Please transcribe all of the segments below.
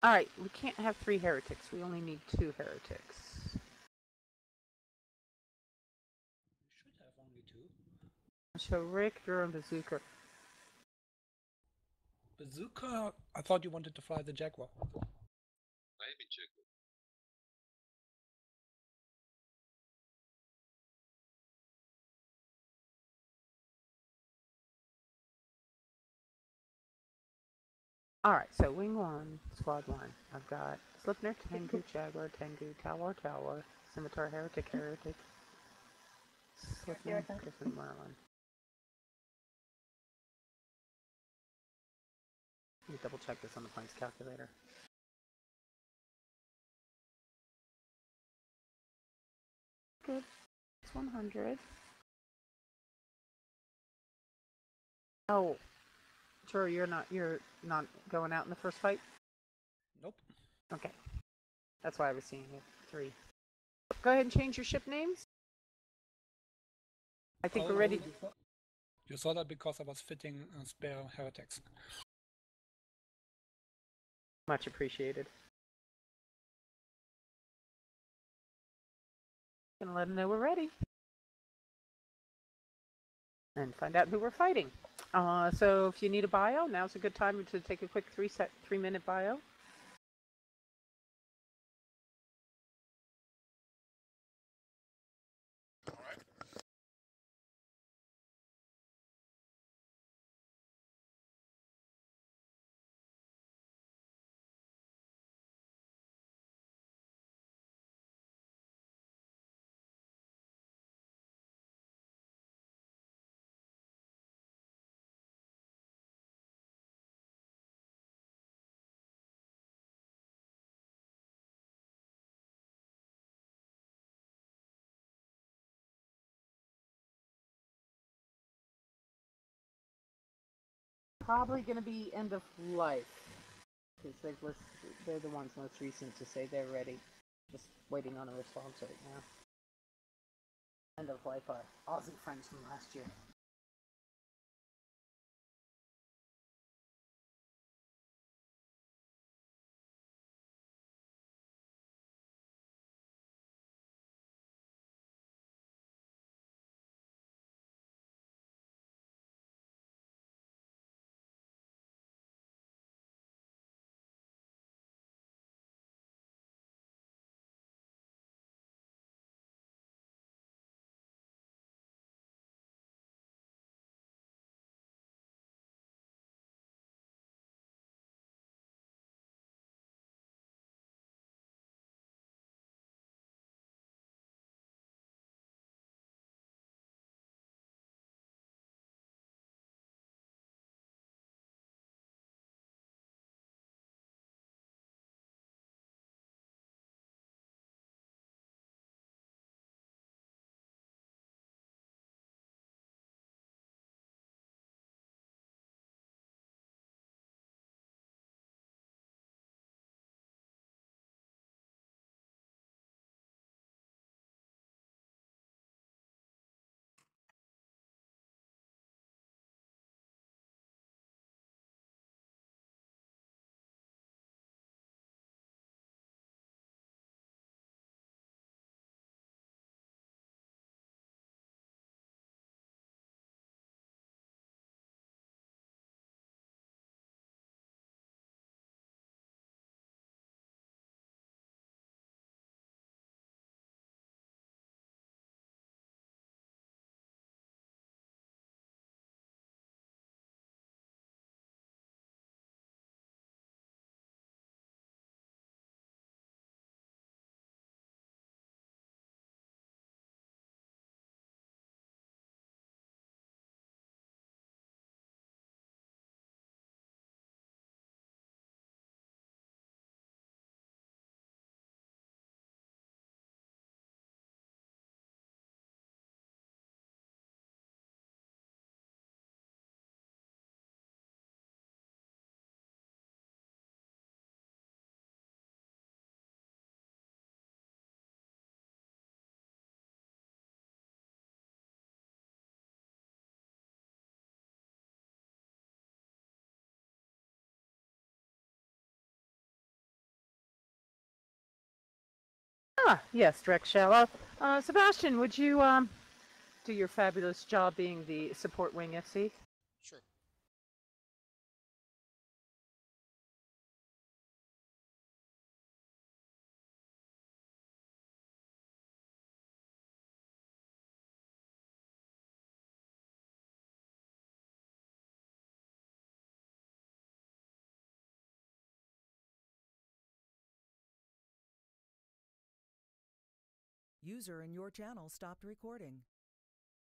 Alright, we can't have 3 heretics. We only need 2 heretics. You should have only 2. So Rick, you're on Bazooka. Bazooka? I thought you wanted to fly the Jaguar. I am in Jaguar. Alright, so Wing 1, Squad 1. I've got Sleipnir, Tengu, Jaguar, Tengu, Talwar, Scimitar, Heretic, Sleipnir, Griffin, Merlin. Let me double check this on the points calculator. Good. It's 100. Oh, sure. You're not going out in the first fight. Nope. Okay, that's why I was seeing it. 3. Go ahead and change your ship names. I think we're ready. You saw that because I was fitting spare heretics. Much appreciated. Gonna let them know we're ready. And find out who we're fighting. So if you need a bio, now's a good time to take a quick 3-minute bio. Probably going to be end of life, because they're the ones most recent to say they're ready. Just waiting on a response right now. End of life are Aussie friends from last year. Ah, yes, direct shallow. Sebastian, would you do your fabulous job being the support wing SC? Sure. User in your channel stopped recording.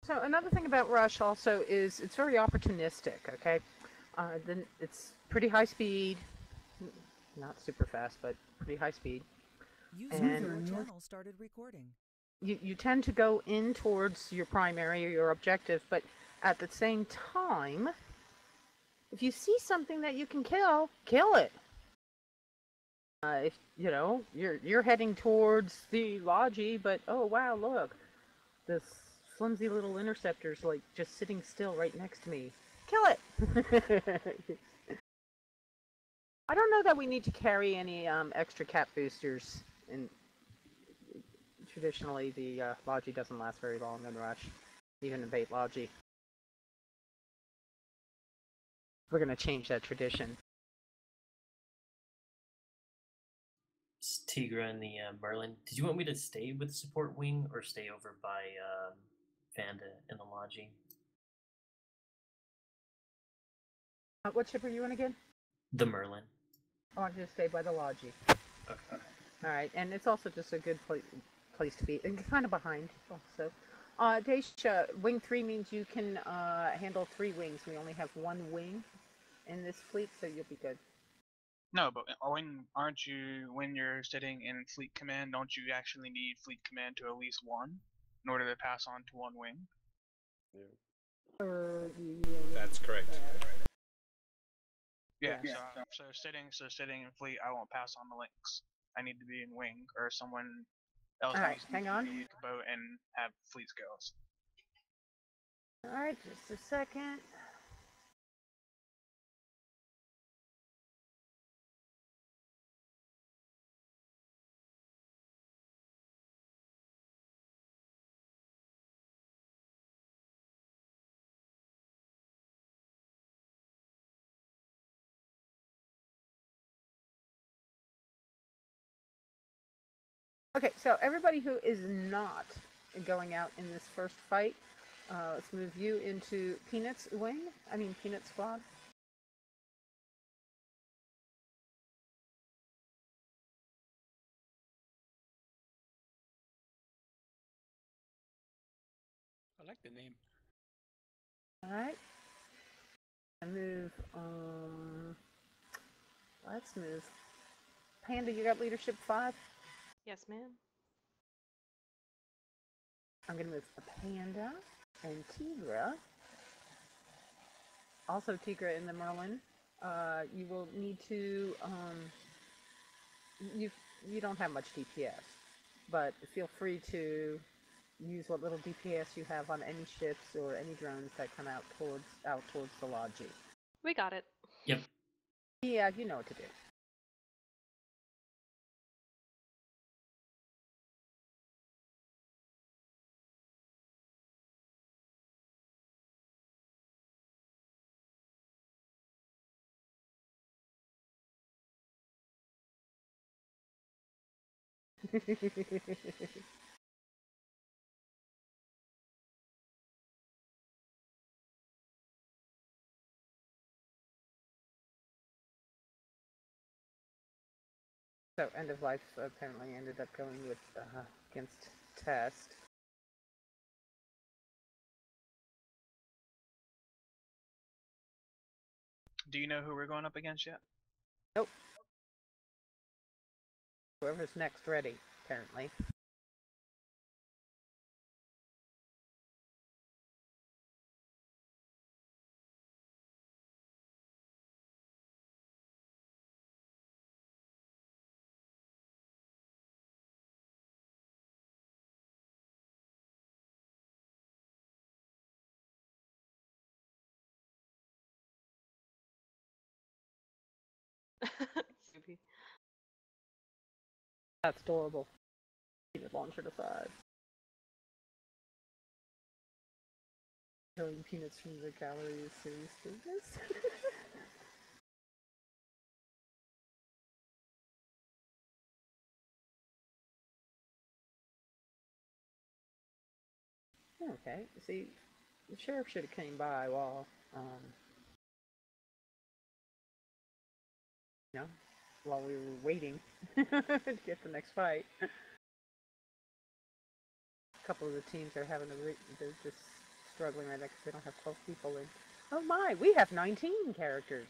So another thing about Rush also is it's very opportunistic, okay? Then it's pretty high speed, not super fast, but pretty high speed. User in your channel started recording. You tend to go in towards your primary or your objective, but at the same time, if you see something that you can kill it. If you know you're heading towards the Logi, but oh wow, look, this flimsy little interceptor's like just sitting still right next to me. Kill it! I don't know that we need to carry any extra cap boosters. And traditionally, the Logi doesn't last very long in Rush, even in bait Logi. We're gonna change that tradition. Tigra and the Merlin. Did you want me to stay with support wing or stay over by Vanda in the Logi? What ship are you in again? The Merlin. I want you to stay by the Logi. Okay. Alright, and it's also just a good place to be, and kind of behind also. Daisha, wing 3 means you can handle 3 wings. We only have 1 wing in this fleet, so you'll be good. No, but when you're sitting in fleet command, don't you actually need fleet command to at least 1 in order to pass on to 1 wing? That's correct. Yeah. So sitting in fleet, I won't pass on the links. I need to be in wing, or someone else Alright, needs hang to on. be a boat and have fleet skills. Alright, just a second. Okay, so everybody who is not going out in this first fight, let's move you into Peanut's squad. I like the name. Alright. Let's move. Panda, you got leadership 5? Yes, ma'am. I'm gonna move Panda and Tigra. Also Tigra in the Merlin. You will need to, you don't have much DPS, but feel free to use what little DPS you have on any ships or any drones that come out towards the Logi. We got it. Yep. Yeah, you know what to do. So end of life apparently ended up going with against Test. Do you know who we're going up against yet? Nope. Whoever's next ready, apparently. Snoopy. That's adorable. Peanut launcher to 5. Killing peanuts from the calories, serious business. Okay, see, the sheriff should have came by while, you know, while we were waiting to get the next fight. A couple of the teams are having they're just struggling right now because they don't have 12 people in. Oh my, we have 19 characters!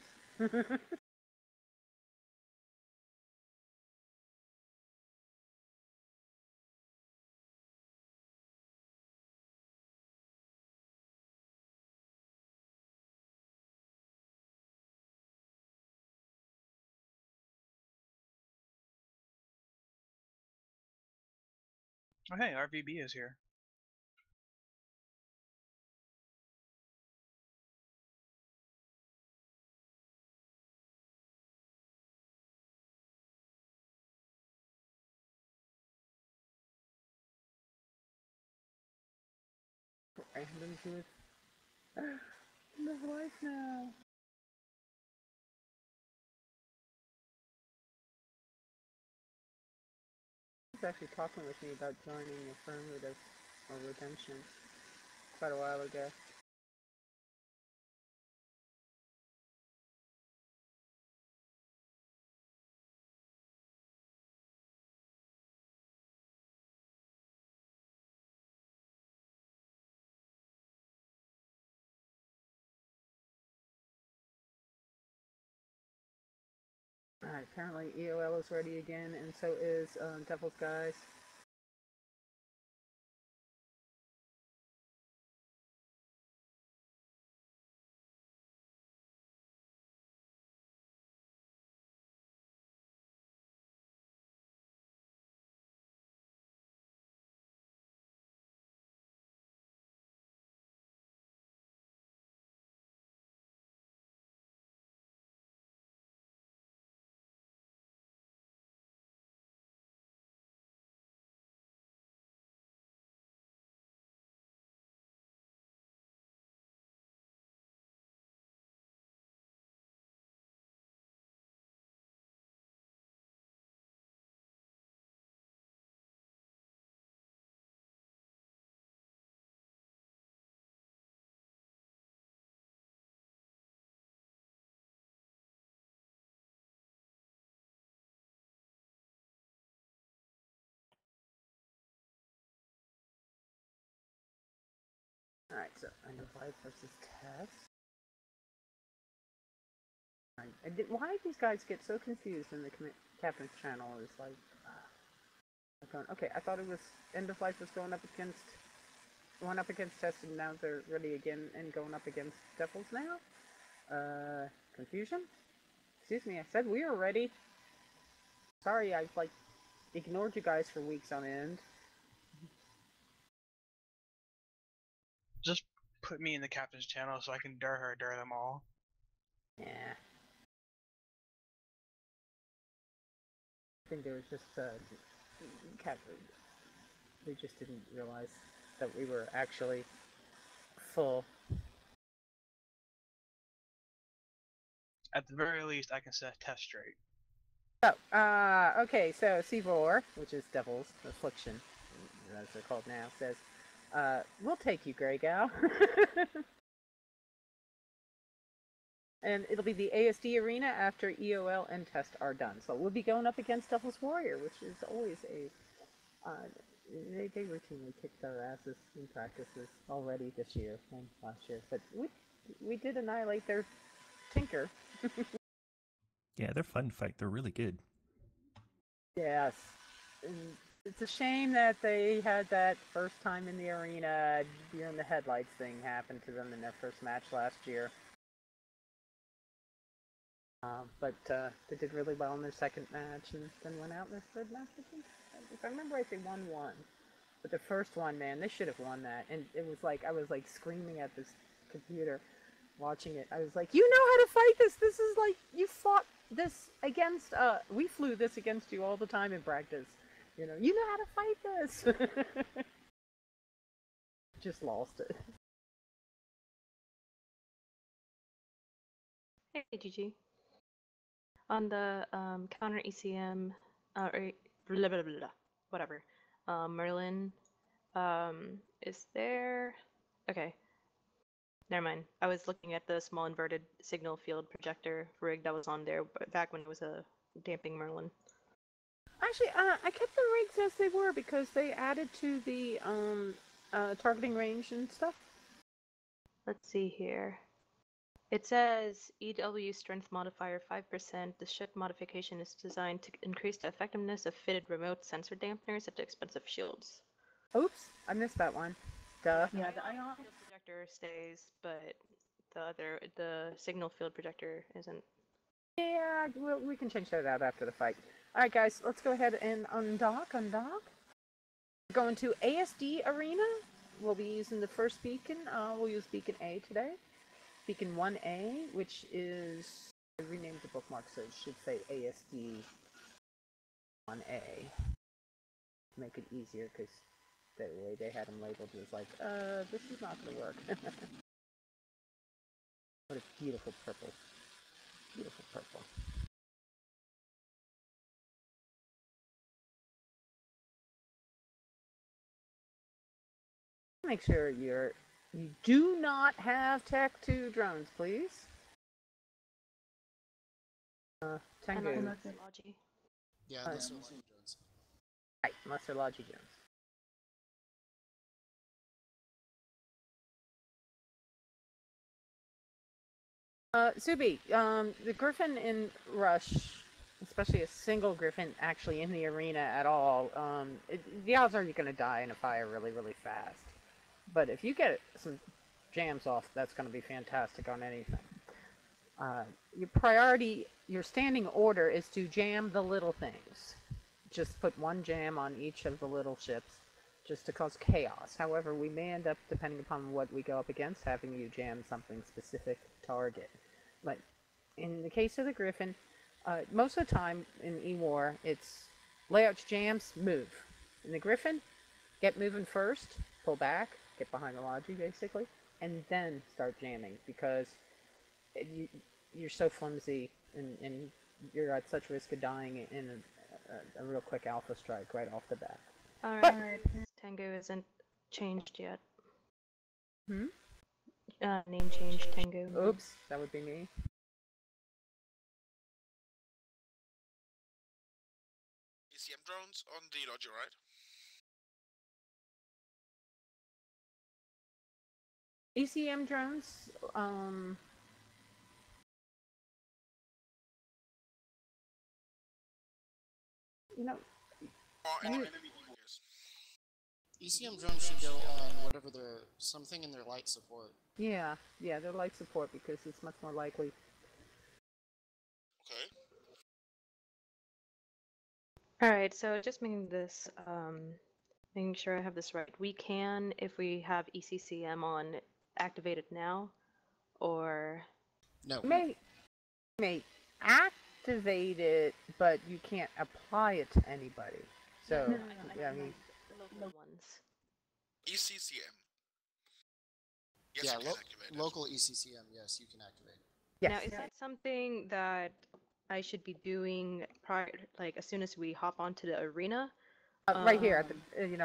Oh hey, RVB is here. Randoms with the life now. He's actually talking with me about joining Affirmative or Redemption quite a while ago. Alright, apparently EOL is ready again, and so is Devil's Guys. Alright, so End of Life versus Test. Why did these guys get so confused in the captain's channel? Is like, okay, I thought it was End of Life was going up against Test, and now they're ready again and going up against Devils now. Confusion? Excuse me, I said we were ready. Sorry, I've like ignored you guys for weeks on end. Just put me in the captain's channel so I can dare them all. Yeah. I think there was just they just didn't realize that we were actually full. At the very least, I can set Test straight. Oh, okay, so C4, which is Devil's Affliction, as they're called now, says, we'll take you, Grey Gal. And it'll be the ASD arena after EOL and Test are done. So we'll be going up against Devil's Warrior, which is always a... they routinely kicked our asses in practices already this year and last year. But we did annihilate their Tinker. Yeah, they're fun to fight. They're really good. Yes. And it's a shame that they had that first time in the arena, deer in the headlights thing happen to them in their first match last year. But they did really well in their second match and then went out in their third match, I think. If I remember right, they won one. But the first one, man, they should have won that. And it was like, I was like screaming at this computer watching it. I was like, you know how to fight this! This is like, you fought this against, we flew this against you all the time in practice. You know how to fight this. Just lost it. Hey, GG. On the counter ECM, or blah, blah, blah, blah, whatever, Merlin is there. Okay, never mind. I was looking at the small inverted signal field projector rig that was on there back when it was a damping Merlin. Actually, I kept the rigs as they were because they added to the targeting range and stuff. Let's see here. It says EW strength modifier 5%. The ship modification is designed to increase the effectiveness of fitted remote sensor dampeners at the expense of shields. Oops, I missed that one. Duh. Yeah, the ion field projector stays, but the signal field projector isn't. Yeah, we can change that out after the fight. Alright guys, let's go ahead and undock. We're going to ASD Arena. We'll be using the first beacon. We'll use Beacon A today. Beacon 1A, which is... I renamed the bookmark so it should say ASD 1A. Make it easier, because the way they had them labeled was like, this is not going to work. What a beautiful purple. Beautiful purple. Make sure you do not have Tech 2 drones, please. Tengu. Logi. Yeah, unless they're Logi drones. Right, unless they're Logi drones. Subi, the Griffin in Rush, especially a single Griffin actually in the arena at all, the odds are you're going to die in a fire really, really fast. But if you get some jams off, that's going to be fantastic on anything. Your priority, your standing order is to jam the little things. Just put one jam on each of the little ships, just to cause chaos. However, we may end up, depending upon what we go up against, having you jam something specific target. But in the case of the Griffin, most of the time in E-War, it's layouts, jams, move. In the Griffin, get moving first, pull back, get behind the Logi basically, and then start jamming, because you're so flimsy and you're at such risk of dying in a real quick alpha strike right off the bat. Alright, Tengu isn't changed yet. Name change, Tengu. Oops, that would be me. ECM drones on the Logi, right? ECM drones, you know, ECM drones should go on whatever their something in their light support. yeah, they're light support because it's much more likely. Okay. Alright, so just making this, making sure I have this right. We can, if we have ECCM on, activate it now, or... No. You may activate it, but you can't apply it to anybody. So, I mean... Local ones. ECCM. Yes, Yeah, you can activate it. local ECCM, yes, you can activate. Yes. Now, is that something that I should be doing prior, like as soon as we hop onto the arena? Right here at the,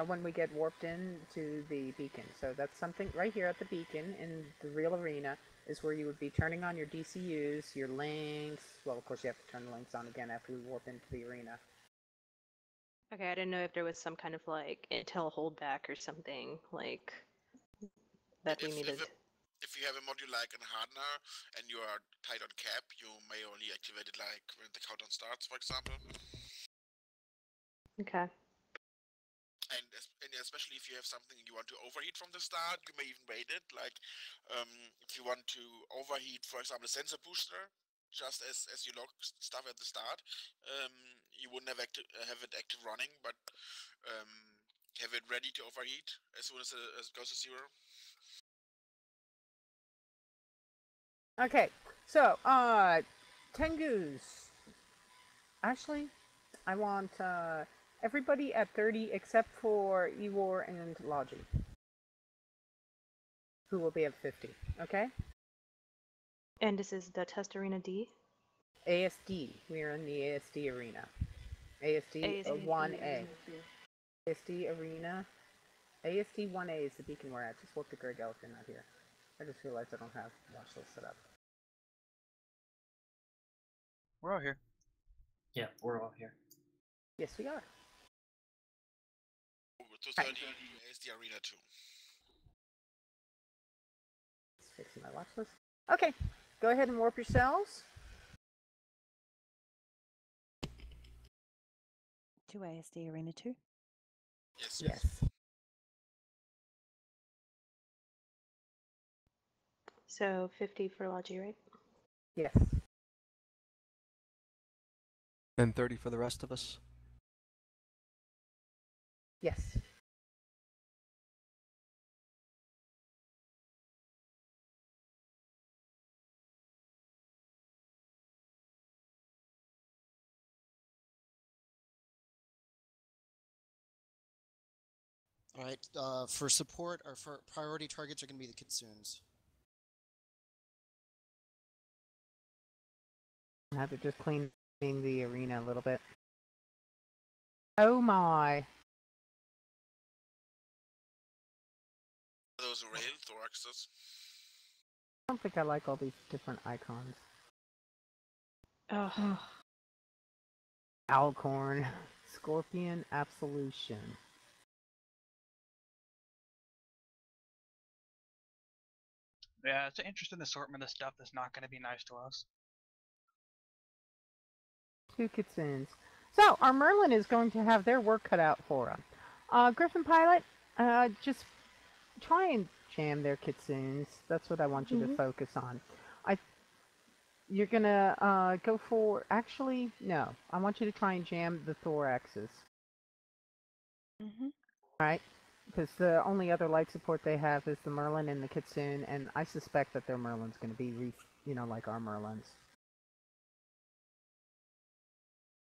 when we get warped in to the beacon. So that's something right here at the beacon in the real arena is where you would be turning on your DCUs, your links. Well, of course you have to turn the links on again after we warp into the arena. Okay, I didn't know if there was some kind of like intel holdback or something like that we needed. If you have a module like a hardener and you are tight on cap, you may only activate it like when the countdown starts, for example. Okay. And especially if you have something you want to overheat from the start, you may even wait it. Like if you want to overheat, for example, a sensor booster, just as you lock stuff at the start, you wouldn't have it active running, but have it ready to overheat as soon as it goes to zero. Okay, so, Tengu's. Actually, I want, Everybody at 30 except for Ewar and Logi, who will be at 50. Okay? And this is the test arena D? ASD. We are in the ASD arena. ASD 1A. ASD arena. ASD 1A is the beacon we're at. Just look at Greg if you're not here. I just realized I don't have watch list set up. We're all here. Yeah, we're all here. Yes, we are. To 30 is the arena too. Just fixing my watch list. Okay, go ahead and warp yourselves. To ASD Arena 2? Yes. Yes. So 50 for Logi, right? Yes. And 30 for the rest of us? Yes. All right. For support, our priority targets are going to be the Kitsunes. I have to just clean the arena a little bit. Oh my. Those rail thoraxes. I don't think I like all these different icons. Oh. Alcorn. Scorpion. Absolution. Yeah, it's an interesting assortment of stuff that's not going to be nice to us. 2 Kitsunes. So, our Merlin is going to have their work cut out for them. Griffin Pilot, just try and jam their Kitsunes. That's what I want you to focus on. You're going to go for... Actually, no. I want you to try and jam the Thoraxes. Right? Because the only other light support they have is the Merlin and the Kitsune, and I suspect that their Merlin's going to be, like our Merlins.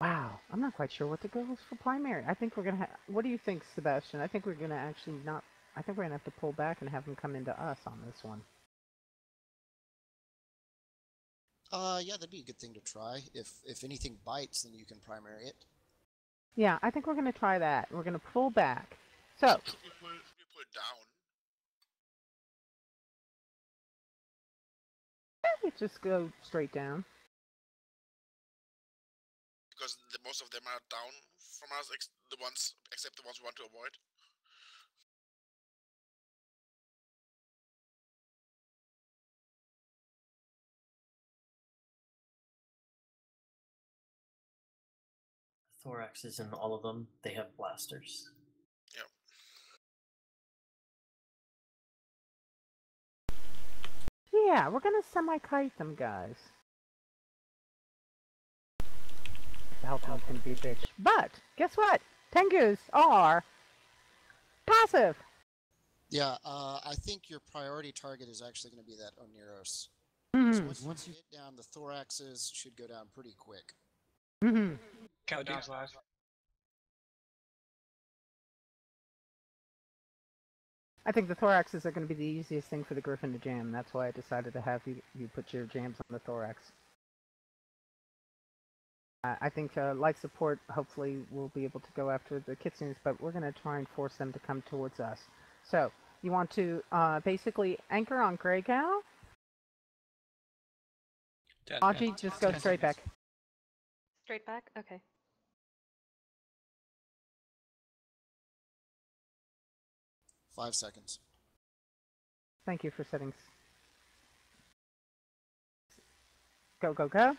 Wow, I'm not quite sure what to go with for primary. I think we're going to have... What do you think, Sebastian? I think we're going to actually not... I think we're going to have to pull back and have them come into us on this one. Yeah, that'd be a good thing to try. If anything bites, then you can primary it. Yeah, I think we're going to try that. We're going to pull back. So... We pull it down. We just go straight down. Because most of them are down from us, except the ones we want to avoid. Thorax is in all of them. They have blasters. Yeah, we're going to semi-kite them, guys. Bhalgon's going to be a bitch. But, guess what? Tengus are passive. Yeah, I think your priority target is actually going to be that Oneiros. So once you get down, the Thoraxes should go down pretty quick. Countdown's live. I think the Thoraxes are going to be the easiest thing for the Griffin to jam. That's why I decided to have you put your jams on the Thorax. I think light support hopefully will be able to go after the Kitsunes, but we're going to try and force them to come towards us. So, you want to basically anchor on Grey Cow? Audrey, just go straight back. Straight back? Okay. Five seconds. Thank you for settings. Go, go, go.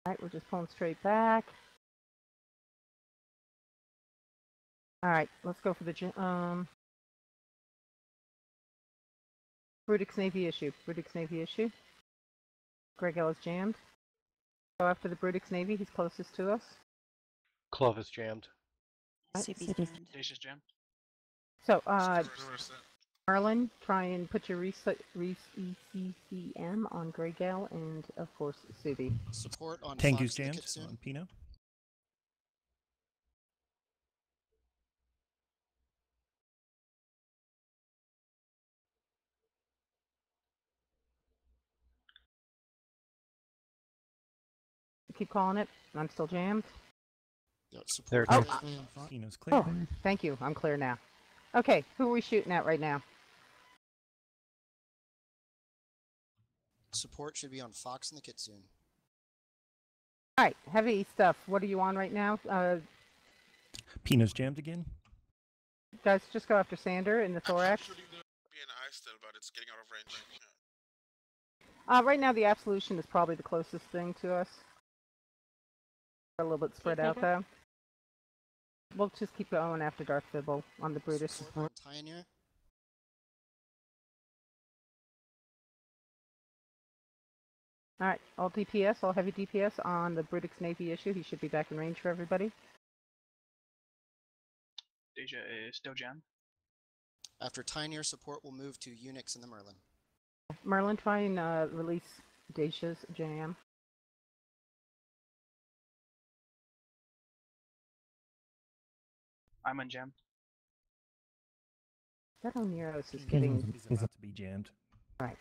Alright, we're just pulling straight back. Alright, let's go for the Brutix Navy issue. Brutix Navy issue. Greg L is jammed. Go after the Brutix Navy, he's closest to us. Clovis jammed. CB's jammed. Dacia's jammed. So, Reverse that. Merlin, try and put your ECCM on Greygale and, of course, Subi. Support on Tengu's Fox and the jammed Kitsune. on Pino. Keep calling it. I'm still jammed. Yeah, support There, is definitely on Fox. Pino's clear. Oh, thank you. I'm clear now. Okay, who are we shooting at right now? Support should be on Fox and the Kitsune. All right, heavy stuff. What are you on right now? Pino's jammed again. Guys, just go after Sander in the thorax. I'm shooting the BNI still, but it's getting out of range. Yeah. Right now, the Absolution is probably the closest thing to us. We're a little bit spread out, though. We'll just keep going after Darth Fibble on the Brutix. Support on Pioneer. Alright, all DPS, all heavy DPS on the Brutix Navy issue. He should be back in range for everybody. Deja is still jammed. After Pioneer, support will move to Unix and the Merlin. Merlin, try and release Deja's jam. I'm unjammed. That Oneiros is getting... He's about to be jammed. Right.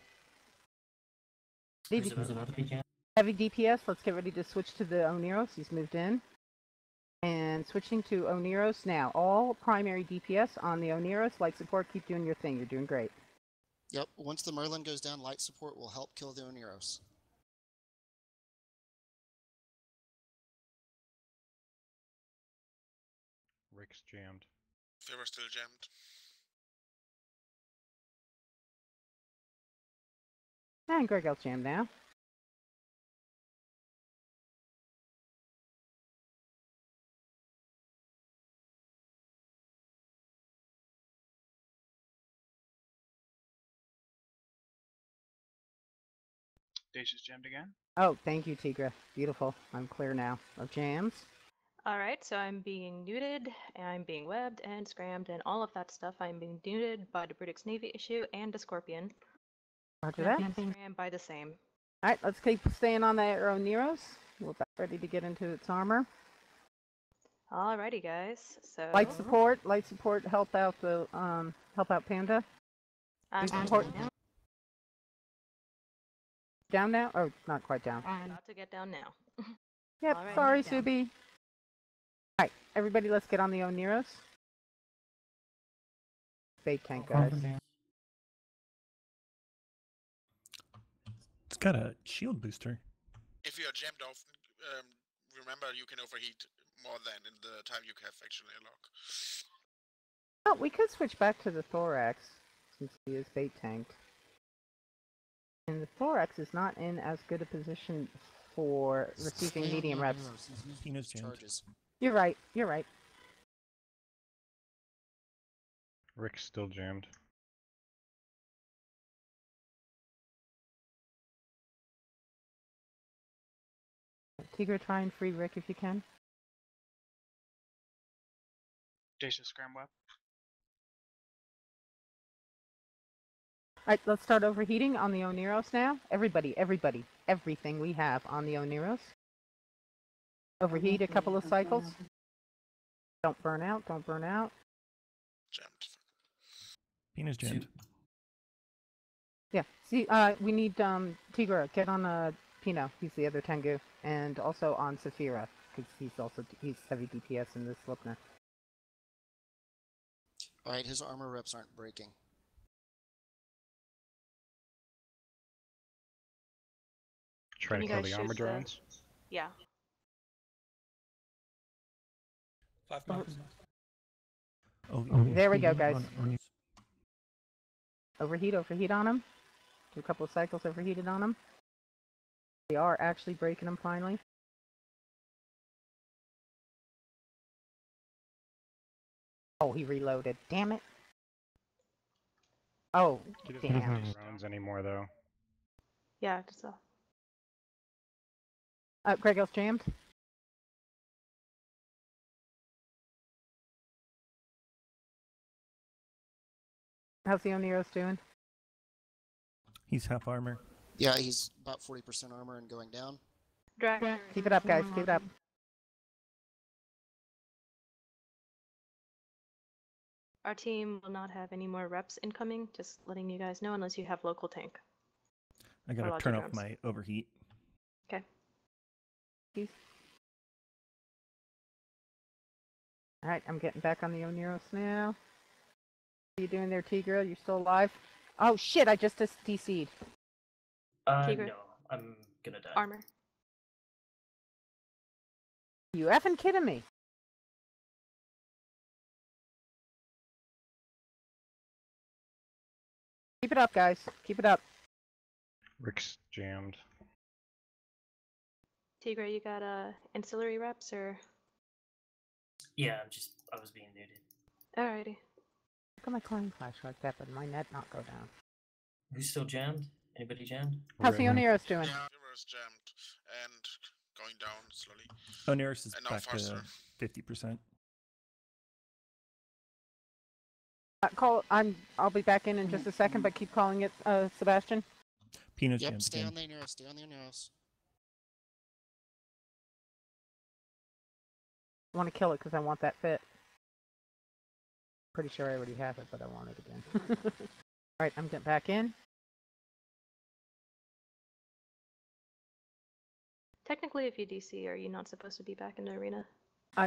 Who's about to be jammed? Heavy DPS, let's get ready to switch to the Oneiros. He's moved in. And switching to Oneiros now. All primary DPS on the Oneiros. Light support, keep doing your thing. You're doing great. Yep, once the Merlin goes down, light support will help kill the Oneiros. Rick's jammed. They were still jammed. And Greygale's jammed now. Deja's jammed again. Oh, thank you, Tigra. Beautiful. I'm clear now of jams. Alright, so I'm being neuted, I'm being webbed and scrammed and all of that stuff. I'm being neuted by the Brutix Navy issue and the Scorpion. Roger And that. I'm being scrammed by the same. Alright, let's keep staying on that Oneiros. We're about ready to get into its armor. Alrighty, guys. So Light support, help out the help out Panda. I'm support now. down now? Oh, not quite down. I'm about to get down now. Yep, Alright, sorry, down. Subi. Alright, everybody, let's get on the Oneiros. Fake tank, guys. It's got a shield booster. If you are jammed off, remember you can overheat more than in the time you have actually a lock. Oh, we could switch back to the Thorax, since he is bait tanked. And the Thorax is not in as good a position for receiving medium reps. Pino's jammed. Charges. You're right, you're right. Rick's still jammed. Tigger, try and free Rick if you can. Deja scram web. Alright, let's start overheating on the Oneiros now. Everybody, everything we have on the Oneiros. Overheat a couple of cycles. Don't burn out, don't burn out. Jammed. Pino's jammed. Yeah, see, we need Tigra, get on Pino, he's the other Tengu, and also on Saphira, because he's heavy DPS in this Sleipnir. Alright, his armor reps aren't breaking. Try to You kill guys the armor shoot the- drones. Yeah. 5 minutes. Oh, There we go, guys. on- Overheat on him. Do a couple of cycles overheated on him. We are actually breaking him finally. Oh, he reloaded. Damn it. Oh, He doesn't damn. have any drones anymore, though. Yeah, just Greygale's jammed. How's the Oneiros doing? He's half armor. Yeah, he's about 40% armor and going down. Drag. Keep it up, guys. Keep it up. Our team will not have any more reps incoming, just letting you guys know, unless you have local tank. I gotta turn off my overheat. Okay. Alright, I'm getting back on the Oneiros now. What are you doing there, T-Girl? You still alive? Oh shit, I just DC'd. No, I'm gonna die. Armor. You effing kidding me? Keep it up, guys. Keep it up. Rick's jammed. Tigra, you got ancillary reps or? Yeah, I was being muted. Alrighty. How come I climb flash like that, but my net not go down? Who's still jammed? Anybody jammed? How's the Oneiros doing? Yeah, River's jammed and going down slowly. Oneiros is And now back faster. to 50%. I'll be back in just a second, but keep calling it, Sebastian. Pino's Yep, jammed stay again. on the Oneiros, stay on the Oneiros. I want to kill it because I want that fit. Pretty sure I already have it, but I want it again. Alright, I'm getting back in. Technically, if you DC, are you not supposed to be back in the arena?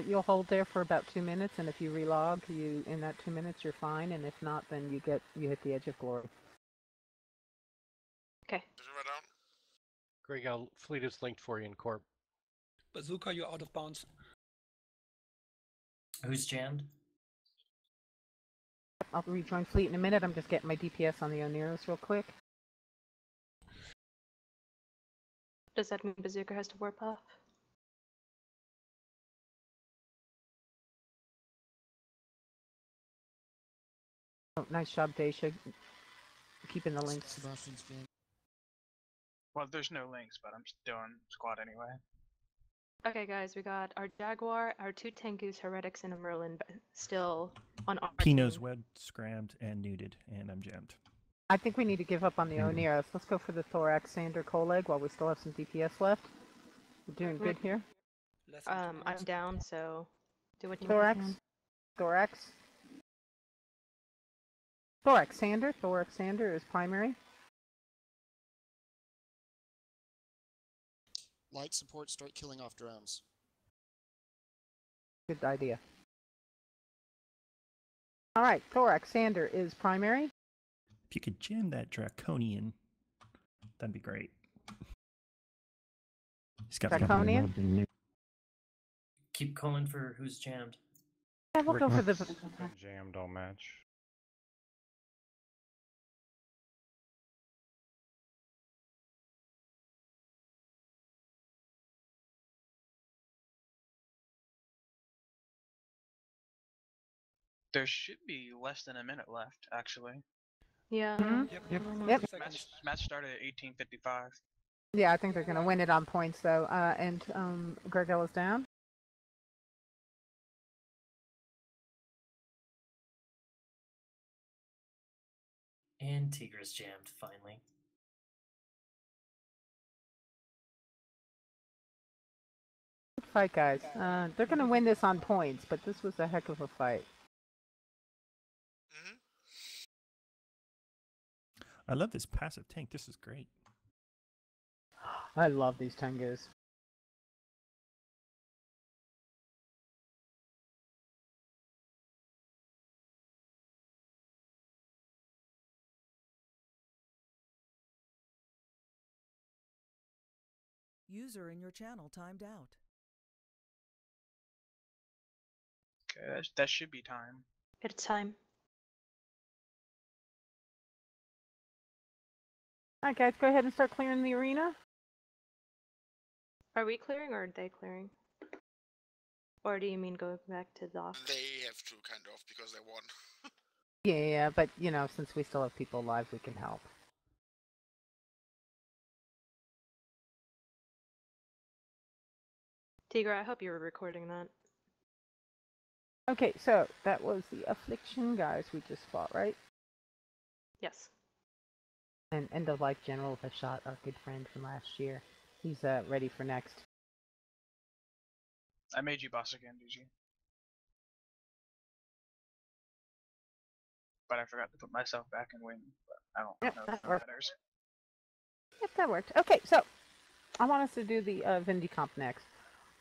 You'll hold there for about 2 minutes, and if you relog, in that 2 minutes you're fine, and if not, then you hit the edge of glory. Okay. Greg, fleet is linked for you in Corp. Bazooka, you're out of bounds. Who's jammed? I'll rejoin fleet in a minute. I'm just getting my DPS on the Oneiros real quick. Does that mean Bazooka has to warp off? Oh, nice job, Daisha. Keeping the links. Well, there's no links, but I'm doing squad anyway. Okay, guys, we got our Jaguar, our 2 Tengus, Heretics, and a Merlin still on our Pino's team. web scrammed and nuded, and I'm jammed. I think we need to give up on the Oneiros. Let's go for the Thorax, Sander, Coleg while we still have some DPS left. We're doing good here. I'm down, so do what you Thorax. can. Thorax. Thorax Sander. Thorax Sander is primary. Light support, start killing off drones. Good idea. Alright, Thorax Sander is primary. If you could jam that Draconian, that'd be great. He's got Draconian? Keep calling for who's jammed. Yeah, we'll go for the... Been jammed all match. There should be less than a minute left, actually. Yeah. Yep. Match started at 18:55. Yeah, I think they're going to win it on points, though. And Gregel is down. And Tigra's jammed, finally. Good fight, guys. They're going to win this on points, but this was a heck of a fight. I love this passive tank. This is great. I love these Tengus. User in your channel timed out. Okay, that should be time. It's time. Alright, guys, go ahead and start clearing the arena. Are we clearing or are they clearing? Or do you mean going back to dock? They have to, kind of, because they won. Yeah, but, you know, since we still have people alive, we can help. Tigra, I hope you were recording that. Okay, so that was the Affliction guys we just fought, right? Yes. And End of Life General has shot our good friend from last year. He's ready for next. I made you boss again, DG. But I forgot to put myself back in wing. But I don't know if that matters. Yep, that worked. Okay, so I want us to do the Vindy comp next.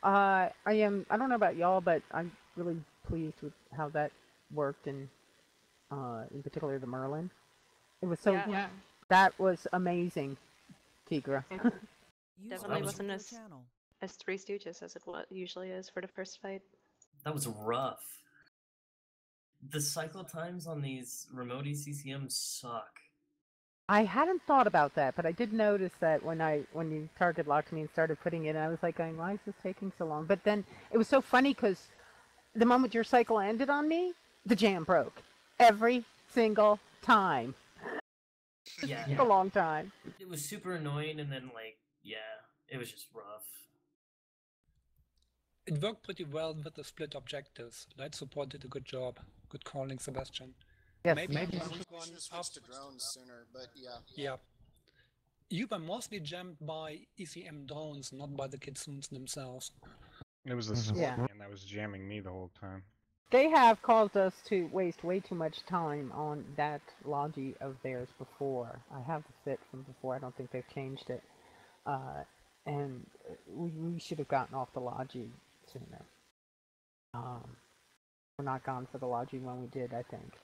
I don't know about y'all, but I'm really pleased with how that worked, and in particular the Merlin. It was so that was amazing, Tigra. Definitely wasn't as Three Stooges as it usually is for the first fight. That was rough. The cycle times on these remote ECCMs suck. I hadn't thought about that, but I did notice that when you target locked me and started putting it in, I was like going, why is this taking so long? But then it was so funny because the moment your cycle ended on me, the jam broke. Every single time. Yeah. A long time. It was super annoying, and then it was just rough. It worked pretty well with the split objectives. Light support did a good job. Good calling, Sebastian. Yes, maybe I should have switched to drones sooner, but yeah. Yeah. You were mostly jammed by ECM drones, not by the Kitsunes themselves. It was the Scorpion that was jamming me the whole time. They have caused us to waste way too much time on that logi of theirs before. I have the fit from before. I don't think they've changed it. And we should have gotten off the logi sooner. We're not gone for the logi when we did, I think.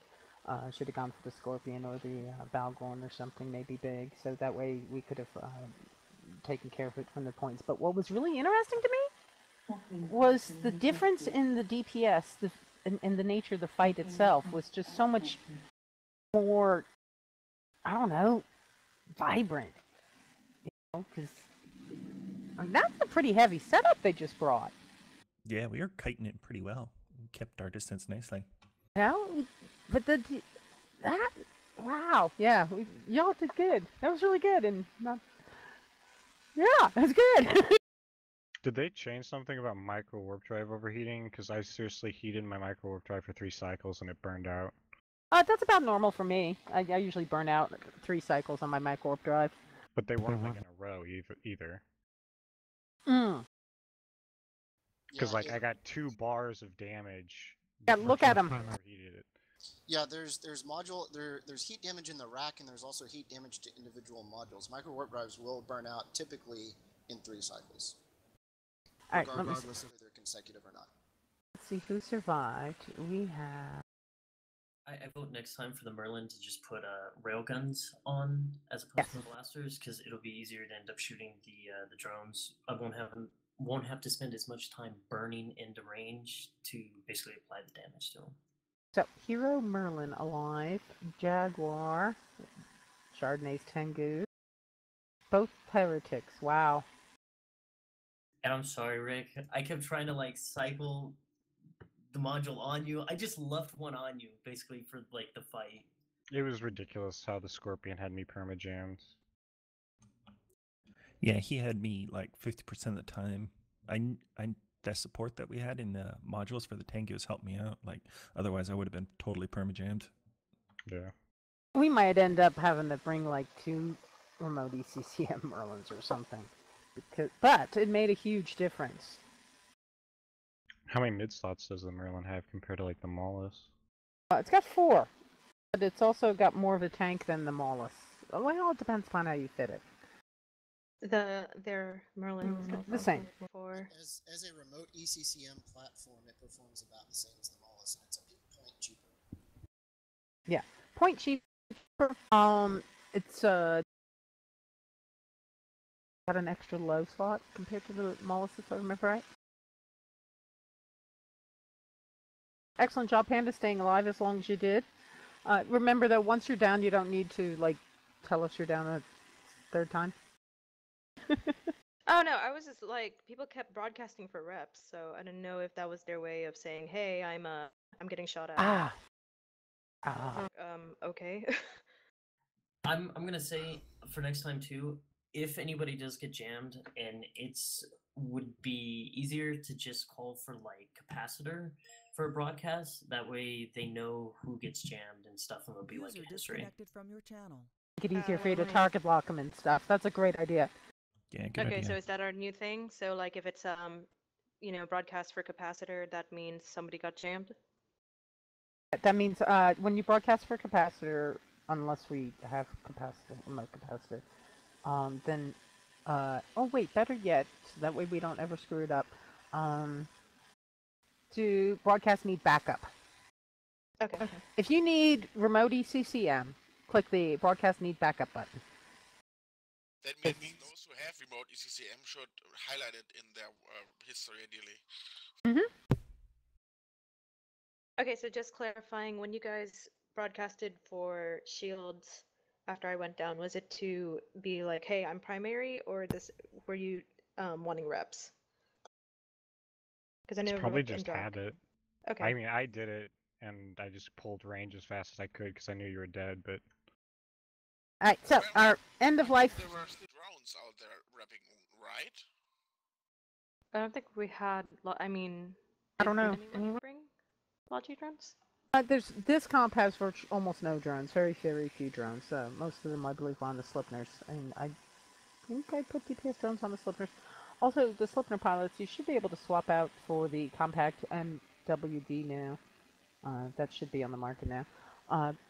Should have gone for the Scorpion or the Bhalgon or something maybe big, so that way we could have taken care of it from the points. But what was really interesting to me was the difference in the DPS, in the nature of the fight itself was just so much more, I don't know, vibrant. You know, because that's a pretty heavy setup they just brought. Yeah, we were kiting it pretty well. We kept our distance nicely. But wow, yeah, y'all did good. That was really good, and that's good. Did they change something about micro warp drive overheating? Because I seriously heated my micro warp drive for 3 cycles and it burned out. That's about normal for me. I usually burn out 3 cycles on my micro warp drive. But they weren't like in a row either. Because I got 2 bars of damage. Yeah, look at them. Yeah, there's heat damage in the rack, and there's also heat damage to individual modules. Micro warp drives will burn out typically in 3 cycles, regardless of if they're consecutive or not. Let's see who survived. We have. I vote next time for the Merlin to just put railguns on as opposed to the blasters, because it'll be easier to end up shooting the drones. I won't have to spend as much time burning into range to basically apply the damage to them. So, Hero Merlin alive, Jaguar, Chardonnay's Tengu, both Heretics, wow. And I'm sorry, Rick, I kept trying to cycle the module on you. I just left one on you, basically, for the fight. It was ridiculous how the Scorpion had me perma-jammed. Yeah, he had me 50% of the time. That support that we had in the modules for the Tengus helped me out. Otherwise I would have been totally perma-jammed. Yeah. We might end up having to bring 2 remote ECCM Merlins or something. But it made a huge difference. How many mid slots does the Merlin have compared to the Maulus? It's got 4, but it's also got more of a tank than the Maulus. Well, it depends upon how you fit it. Their Merlins the same. As a remote ECCM platform, it performs about the same as the Maulus, and it's a point cheaper. Yeah, point cheaper. It's got an extra low slot compared to the Maulus, if I remember right. Excellent job, Panda, staying alive as long as you did. Remember though, once you're down, you don't need to tell us you're down a 3rd time. Oh no, I was just people kept broadcasting for reps, so I didn't know if that was their way of saying, "Hey, I'm getting shot at." Okay. I'm gonna say for next time too, if anybody does get jammed, and would be easier to just call for like capacitor for a broadcast. That way they know who gets jammed and stuff, and it'll be like User a history. disconnected from your channel. Make it easier for you to Nice. target lock them and stuff. That's a great idea. Yeah, good Okay, idea. so is that our new thing? So like if it's broadcast for capacitor, that means somebody got jammed? That means when you broadcast for capacitor, unless we have capacitor, remote capacitor, then oh wait, better yet, so that way we don't ever screw it up. To broadcast need backup. Okay. If you need remote ECCM, click the broadcast need backup button. That means those who have remote ECCM should highlight it in their history ideally. Okay, so just clarifying, when you guys broadcasted for shields after I went down, was it to be like, hey, I'm primary, or were you wanting reps? Because I know It's probably Rook and just Drac. had it. Okay. I mean, I did it, and I just pulled range as fast as I could because I knew you were dead, but... Alright, so our end of life... There were drones out there repping, right? I don't think we had. I mean, I don't know. Did anyone bring Logi drones? This comp has almost no drones, very few drones. Most of them, I believe, are on the Sleipnirs, and I think I put DPS drones on the Sleipnirs. Also, the Sleipnir pilots, you should be able to swap out for the compact MWD now. That should be on the market now.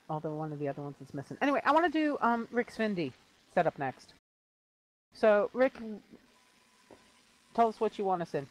Although one of the other ones is missing. Anyway, I want to do Rick's Vindy setup next. So, Rick, tell us what you want us in.